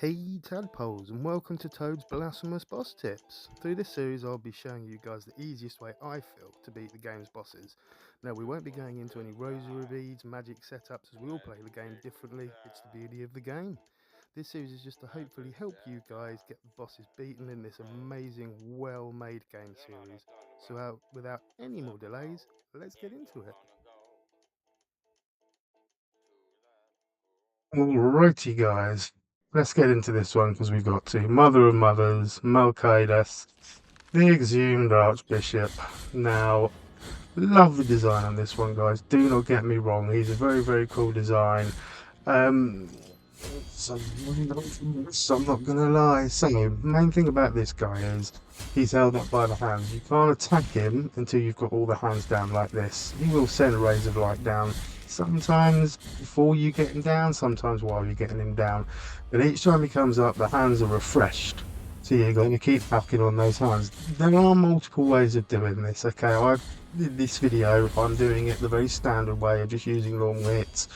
Hey tadpoles, and welcome to Toad's Blasphemous Boss Tips. Through this series I'll be showing you guys the easiest way I feel to beat the game's bosses. Now we won't be going into any rosary beads, magic setups, as we all play the game differently. It's the beauty of the game. This series is just to hopefully help you guys get the bosses beaten in this amazing, well-made game series. So without any more delays, let's get into it. Alrighty guys, let's get into this one because we've got to. Mother of Mothers, Malquiades, the Exhumed Archbishop. Now, love the design on this one, guys. Do not get me wrong. He's a very, very cool design. Um, so, I'm not gonna lie. So, main thing about this guy is he's held up by the hands. You can't attack him until you've got all the hands down like this. He will send rays of light down. Sometimes before you get him down, sometimes while you're getting him down. But each time he comes up, the hands are refreshed. So you're going to keep hacking on those hands. There are multiple ways of doing this. Okay, in this video, I'm doing it the very standard way of just using normal hits.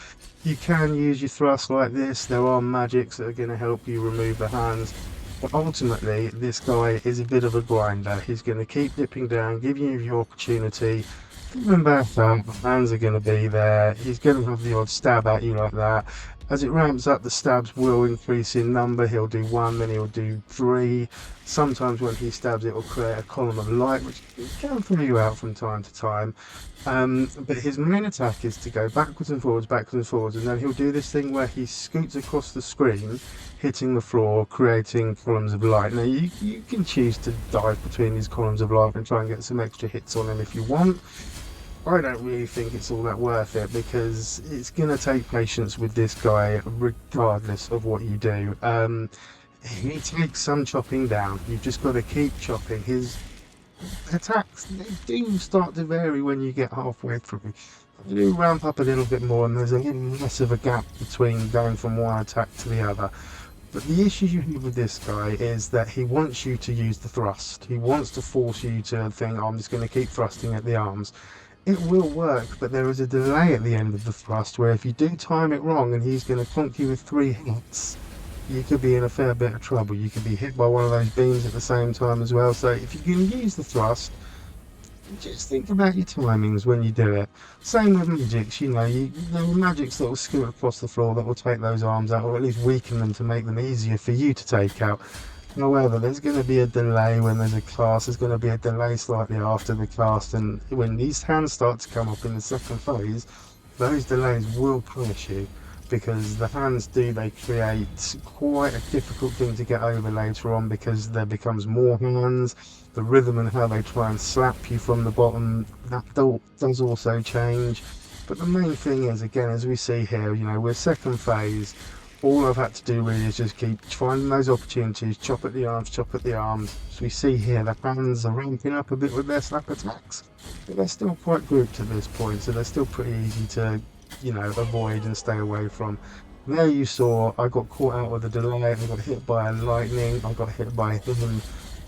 You can use your thrust like this. There are magics that are going to help you remove the hands. But ultimately, this guy is a bit of a grinder. He's going to keep dipping down, giving you the opportunity. Coming back up, the hands are going to be there. He's going to have the odd stab at you like that. As it ramps up, the stabs will increase in number. He'll do 1, then he'll do 3. Sometimes when he stabs, it will create a column of light, which can throw you out from time to time. But his main attack is to go backwards and forwards, and then he'll do this thing where he scoots across the screen, hitting the floor, creating columns of light. Now, you can choose to dive between these columns of light and try and get some extra hits on him if you want. I don't really think it's all that worth it because it's going to take patience with this guy regardless of what you do. He takes some chopping down. You've just got to keep chopping. His attacks, they do start to vary when you get halfway through. They do ramp up a little bit more and there's a little less of a gap between going from one attack to the other. But the issue you have with this guy is that he wants you to use the thrust. He wants to force you to think, oh, I'm just going to keep thrusting at the arms. It will work, but there is a delay at the end of the thrust where if you do time it wrong and he's going to conk you with 3 hits, you could be in a fair bit of trouble. You could be hit by one of those beams at the same time as well. So if you can use the thrust, just think about your timings when you do it. Same with magics, there are magics that will scoot across the floor that will take those arms out, or at least weaken them to make them easier for you to take out. However, there's going to be a delay when there's a cast, there's going to be a delay slightly after the cast, and when these hands start to come up in the second phase, those delays will punish you, because the hands they create quite a difficult thing to get over later on, because there becomes more hands, the rhythm and how they try and slap you from the bottom, that does also change. But the main thing is, again, as we see here, we're second phase. All I've had to do really is just keep finding those opportunities, chop at the arms. As we see here, the hands are ramping up a bit with their slap attacks, but they're still quite grouped at this point, so they're still pretty easy to, avoid and stay away from. There you saw, I got caught out with a delay, I got hit by a lightning, I got hit by him.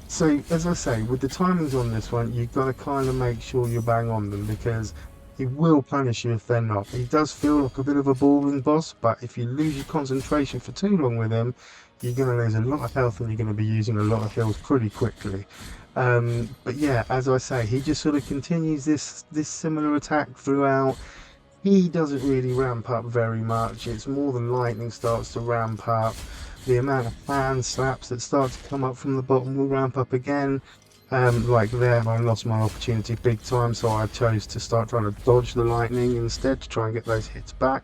So, as I say, with the timings on this one, you've got to kind of make sure you bang on them, because he will punish you if they're not. He does feel like a bit of a boring boss, but if you lose your concentration for too long with him, you're going to lose a lot of health and you're going to be using a lot of heals pretty quickly. But yeah, as I say, he just sort of continues this similar attack throughout. He doesn't really ramp up very much. It's more than lightning starts to ramp up. The amount of hand slaps that start to come up from the bottom will ramp up again. Like there, I lost my opportunity big time, so I chose to start trying to dodge the lightning instead to try and get those hits back.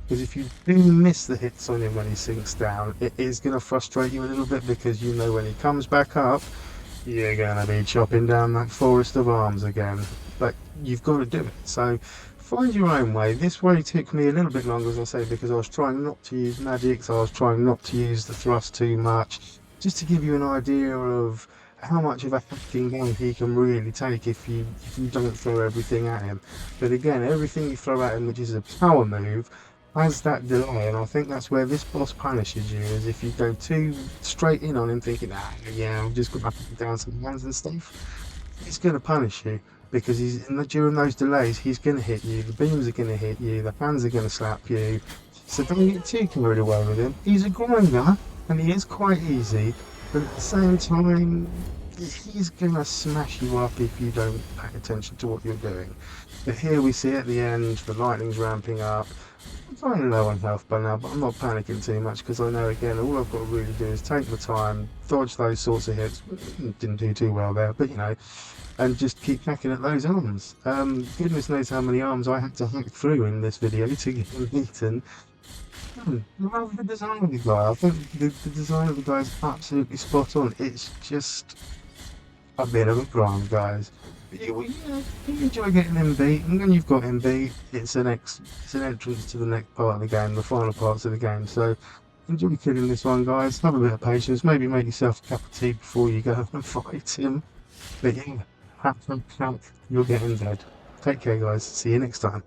Because if you do miss the hits on him when he sinks down, it is going to frustrate you a little bit, because when he comes back up, you're going to be chopping down that forest of arms again. But you've got to do it. So find your own way. This way took me a little bit longer, as I say, because I was trying not to use magics. I was trying not to use the thrust too much, just to give you an idea of how much of a hacking game he can really take if you don't throw everything at him. But again, everything you throw at him, which is a power move, has that delay, and I think that's where this boss punishes you, is if you go too straight in on him thinking, yeah, I'm just going to put down some hands and stuff, he's going to punish you, because during those delays, he's going to hit you, the beams are going to hit you, the hands are going to slap you, so don't get too carried away with him. He's a grinder, And he is quite easy, but at the same time, he's gonna smash you up if you don't pay attention to what you're doing. But here we see at the end, the lightning's ramping up. I'm kind of low on health by now, but I'm not panicking too much because I know, again, all I've got to really do is take my time, dodge those sorts of hits. Didn't do too well there, but you know, and just keep hacking at those arms. Goodness knows how many arms I had to hack through in this video to get him beaten. I love the design of the guy. I think the design of the guy is absolutely spot on. It's just a bit of a grind, guys. But you enjoy getting him beat, and when you've got him beat, it's an entrance to the next part of the game, the final parts of the game. So enjoy killing this one, guys. Have a bit of patience. Maybe make yourself a cup of tea before you go and fight him. But yeah, hack, you're getting dead. Take care, guys. See you next time.